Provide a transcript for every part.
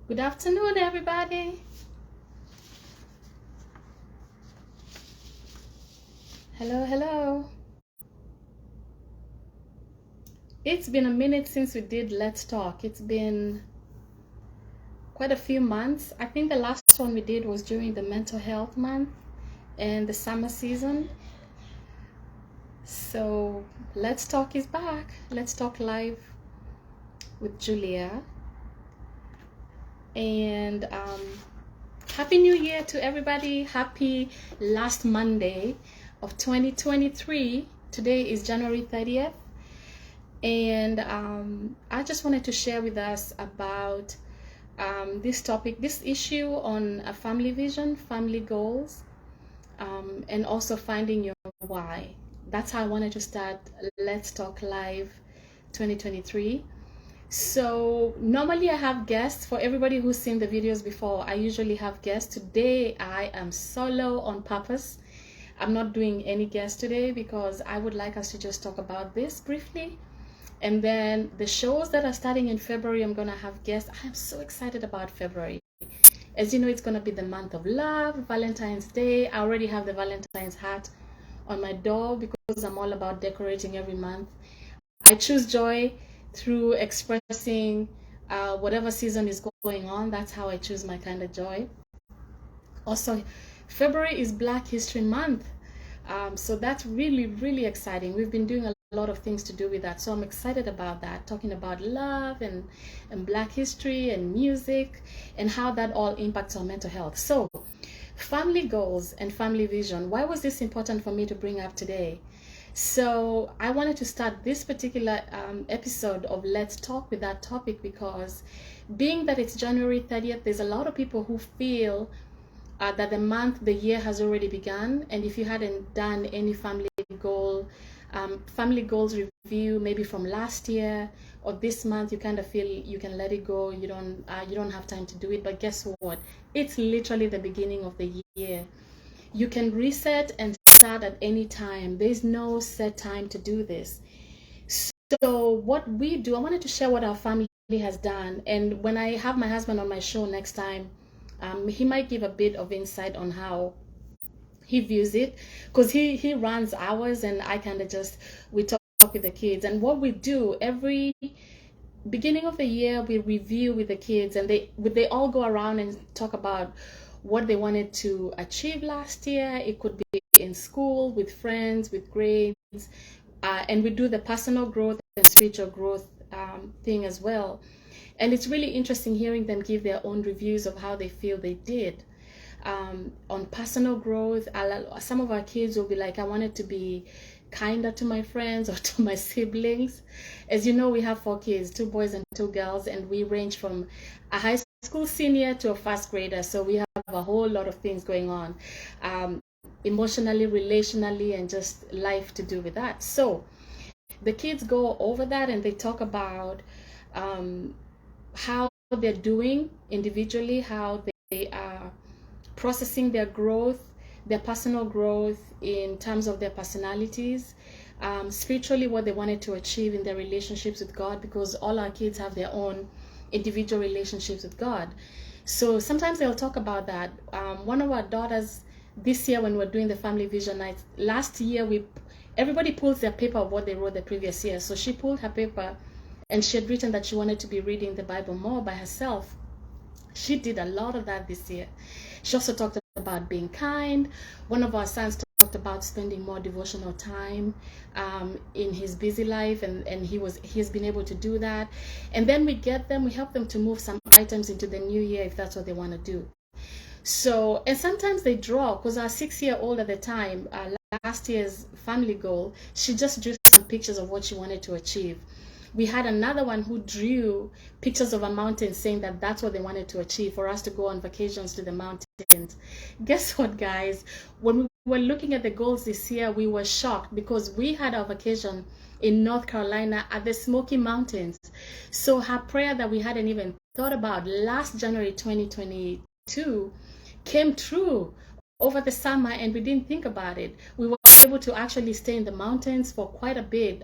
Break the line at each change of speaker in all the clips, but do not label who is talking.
Good afternoon, everybody. Hello, hello. It's been a minute since we did Let's Talk. It's been quite a few months. I think the last one we did was during the mental health month and the summer season. So Let's Talk is back. Let's Talk live with Julia. And Happy New Year to everybody. Happy last Monday of 2023. Today is January 30th. And I just wanted to share with us about this topic, this issue on a family vision, family goals, and also finding your why. That's how I wanted to start Let's Talk Live 2023. So normally I have guests. For everybody who's seen the videos before, I usually have guests. Today I am solo on purpose. I'm not doing any guests today because I would like us to just talk about this briefly. And then the shows that are starting in February, I'm going to have guests. I am so excited about February. As you know, it's going to be the month of love, Valentine's Day. I already have the Valentine's hat on my door because I'm all about decorating every month. I choose joy through expressing whatever season is going on. That's how I choose my kind of joy. Also, February is Black History Month. So that's really, really exciting. We've been doing a lot of things to do with that. So I'm excited about that, talking about love and Black history and music and how that all impacts our mental health. So family goals and family vision. Why was this important for me to bring up today? So I wanted to start this particular episode of Let's Talk with that topic because being that it's January 30th, there's a lot of people who feel that the year has already begun, and if you hadn't done any family goals review, maybe from last year or this month, you kind of feel you can let it go. You don't have time to do it. But guess what? It's literally the beginning of the year. You can reset and start at any time. There's no set time to do this. So what we do, I wanted to share what our family has done, and when I have my husband on my show next time, he might give a bit of insight on how he views it, because he runs ours and I kind of just, we talk with the kids. And what we do every beginning of the year, we review with the kids, and they all go around and talk about what they wanted to achieve last year. It could be in school, with friends, with grades, and we do the personal growth and spiritual growth thing as well. And it's really interesting hearing them give their own reviews of how they feel they did on personal growth. Some of our kids will be like, I wanted to be kinder to my friends or to my siblings. As you know, we have 4 kids, 2 boys and 2 girls, and we range from a high school senior to a first grader. So we have a whole lot of things going on, emotionally, relationally, and just life to do with that. So the kids go over that and they talk about how they're doing individually, how they are processing their growth, their personal growth in terms of their personalities, spiritually, what they wanted to achieve in their relationships with God, because all our kids have their own individual relationships with God. So sometimes they'll talk about that. One of our daughters this year, when we're doing the family vision night, last year everybody pulls their paper of what they wrote the previous year. So she pulled her paper and she had written that she wanted to be reading the Bible more by herself. She did a lot of that this year. She also talked about being kind. One of our sons talked about spending more devotional time in his busy life, and he's been able to do that. And then we help them to move some items into the new year if that's what they want to do. So, and sometimes they draw, because our 6-year-old at the time, last year's family goal, she just drew some pictures of what she wanted to achieve. We had another one who drew pictures of a mountain, saying that that's what they wanted to achieve, for us to go on vacations to the mountains. Guess what, guys? When we were looking at the goals this year, we were shocked because we had our vacation in North Carolina at the Smoky Mountains. So her prayer that we hadn't even thought about last January 2022 came true over the summer, and we didn't think about it. We were able to actually stay in the mountains for quite a bit.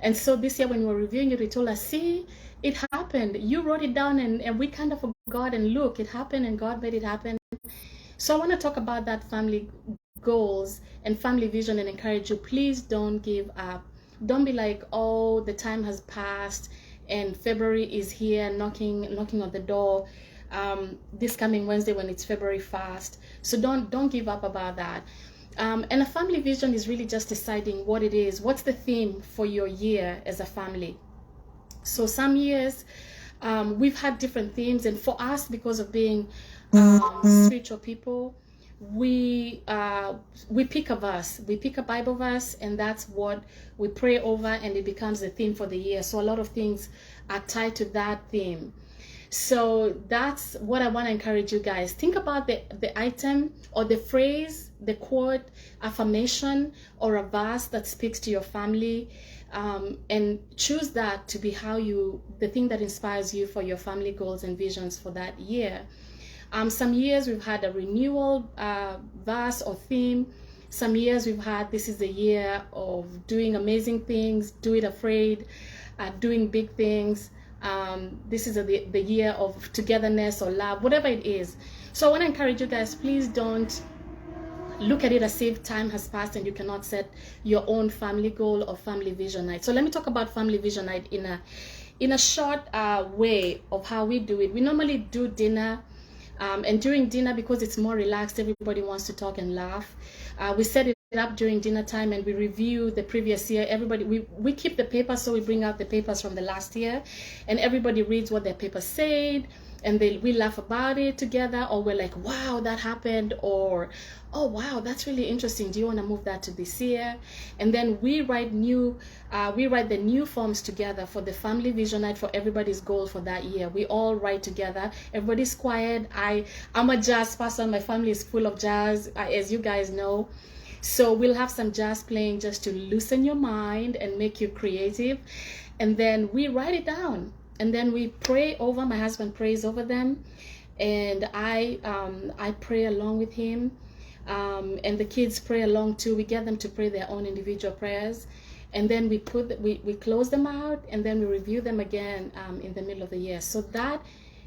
And so this year when we were reviewing it, we told us, see, it happened. You wrote it down and we kind of forgot, and look, it happened and God made it happen. So I want to talk about that family goals and family vision and encourage you. Please don't give up. Don't be like, oh, the time has passed and February is here knocking on the door this coming Wednesday when it's February 1st. So don't give up about that. And a family vision is really just deciding what it is. What's the theme for your year as a family? So some years we've had different themes, and for us, because of being spiritual people, we pick a verse, we pick a Bible verse, and that's what we pray over, and it becomes the theme for the year. So a lot of things are tied to that theme. So that's what I want to encourage you guys. Think about the item or the phrase, the quote, affirmation, or a verse that speaks to your family, and choose that to be the thing that inspires you for your family goals and visions for that year. Some years we've had a renewal verse or theme. Some years we've had, this is the year of doing amazing things, do it afraid, doing big things. This is the year of togetherness or love, whatever it is. So I want to encourage you guys, please don't look at it as if time has passed and you cannot set your own family goal or family vision night. So let me talk about family vision night in a short way of how we do it. We normally do dinner. And during dinner, because it's more relaxed, everybody wants to talk and laugh. We set it up during dinner time and we review the previous year. Everybody, we keep the papers, so we bring out the papers from the last year, and everybody reads what their paper said, and we laugh about it together, or we're like, wow, that happened, or oh wow, that's really interesting, do you want to move that to this year? And then we write the new forms together for the family vision night for everybody's goal for that year. We all write together, everybody's quiet. I'm a jazz person, my family is full of jazz, as you guys know. So we'll have some jazz playing just to loosen your mind and make you creative. And then we write it down. And then we pray over, my husband prays over them. And I pray along with him. And the kids pray along too. We get them to pray their own individual prayers. And then we close them out, and then we review them again in the middle of the year. So that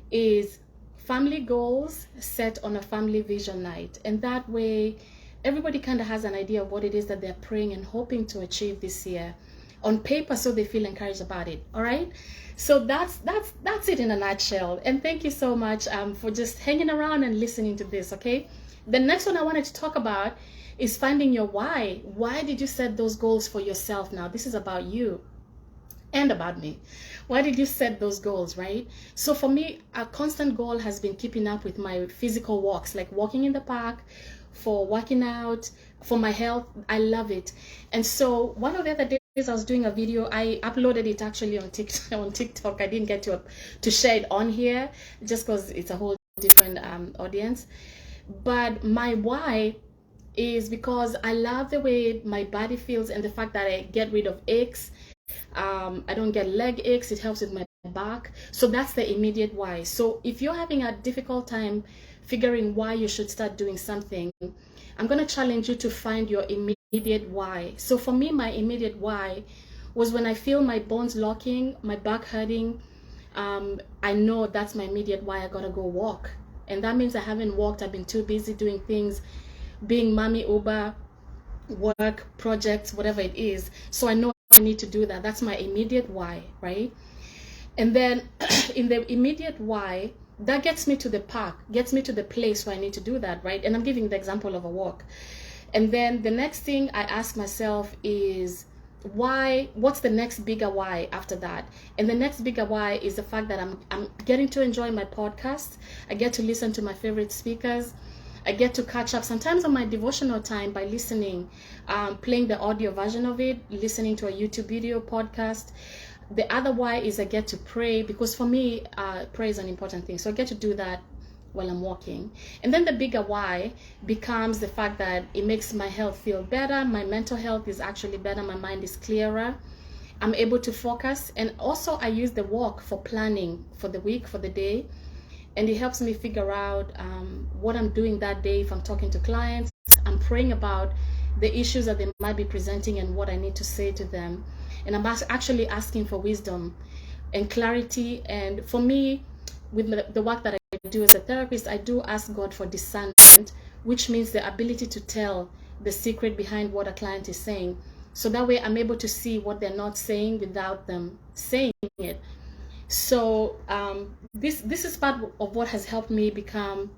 is family goals set on a family vision night. And that way, everybody kind of has an idea of what it is that they're praying and hoping to achieve this year on paper, so they feel encouraged about it. All right, so that's it in a nutshell. And thank you so much for just hanging around and listening to this. Okay, the next one I wanted to talk about is finding your why. Why did you set those goals for yourself? Now this is about you and about me. Why did you set those goals, right? So for me, a constant goal has been keeping up with my physical walks, like walking in the park, for working out, for my health. I love it. And so one of the other days I was doing a video. I uploaded it actually on TikTok. I didn't get to share it on here just because it's a whole different audience. But my why is because I love the way my body feels and the fact that I get rid of aches. I don't get leg aches. It helps with my back. So that's the immediate why. So if you're having a difficult time figuring why you should start doing something, I'm going to challenge you to find your immediate why. So for me, my immediate why was when I feel my bones locking, my back hurting, I know that's my immediate why. I got to go walk. And that means I haven't walked. I've been too busy doing things, being mommy, Uber, work, projects, whatever it is. So I know I need to do that. That's my immediate why, right? And then in the immediate why, that gets me to the park, gets me to the place where I need to do that, right? And I'm giving the example of a walk. And then the next thing I ask myself is, why? What's the next bigger why after that? And the next bigger why is the fact that I'm getting to enjoy my podcast. I get to listen to my favorite speakers. I get to catch up sometimes on my devotional time by listening, playing the audio version of it, listening to a YouTube video podcast. The other why is I get to pray, because for me, prayer is an important thing. So I get to do that while I'm walking. And then the bigger why becomes the fact that it makes my health feel better. My mental health is actually better. My mind is clearer. I'm able to focus. And also I use the walk for planning for the week, for the day. And it helps me figure out what I'm doing that day. If I'm talking to clients, I'm praying about the issues that they might be presenting and what I need to say to them. And I'm actually asking for wisdom and clarity. And for me, with the work that I do as a therapist, I do ask God for discernment, which means the ability to tell the secret behind what a client is saying. So that way I'm able to see what they're not saying without them saying it. So this is part of what has helped me become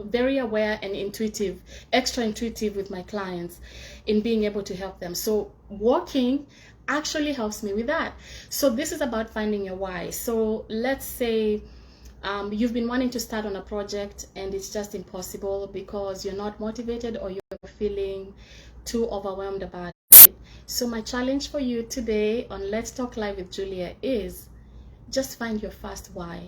very aware and intuitive, extra intuitive with my clients in being able to help them. So walking actually helps me with that. So this is about finding your why. So let's say you've been wanting to start on a project and it's just impossible because you're not motivated or you're feeling too overwhelmed about it. So my challenge for you today on Let's Talk Live with Julia is just find your first why,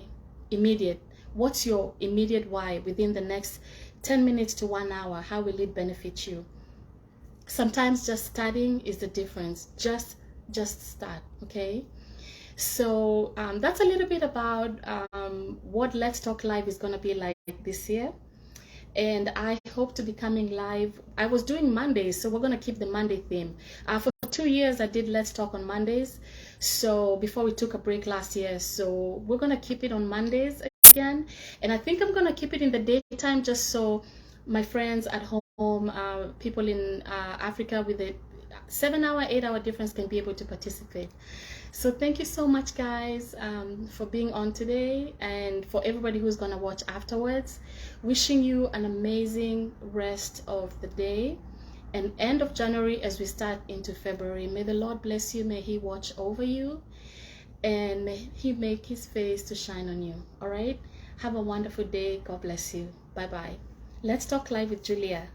immediate. What's your immediate why within the next 10 minutes to 1 hour? How will it benefit you? Sometimes just starting is the difference. Just start, okay? So that's a little bit about what Let's Talk Live is going to be like this year. And I hope to be coming live. I was doing Mondays, so we're going to keep the Monday theme. For 2 years, I did Let's Talk on Mondays. So before we took a break last year, so we're going to keep it on Mondays again. And I think I'm going to keep it in the daytime just so my friends at home, people in Africa with a 7-hour, 8-hour difference can be able to participate. So thank you so much, guys, for being on today, and for everybody who's gonna watch afterwards. Wishing you an amazing rest of the day and end of January as we start into February. May the Lord bless you. May He watch over you, and may He make His face to shine on you. All right, have a wonderful day. God bless you. Bye bye. Let's Talk Live with Julia.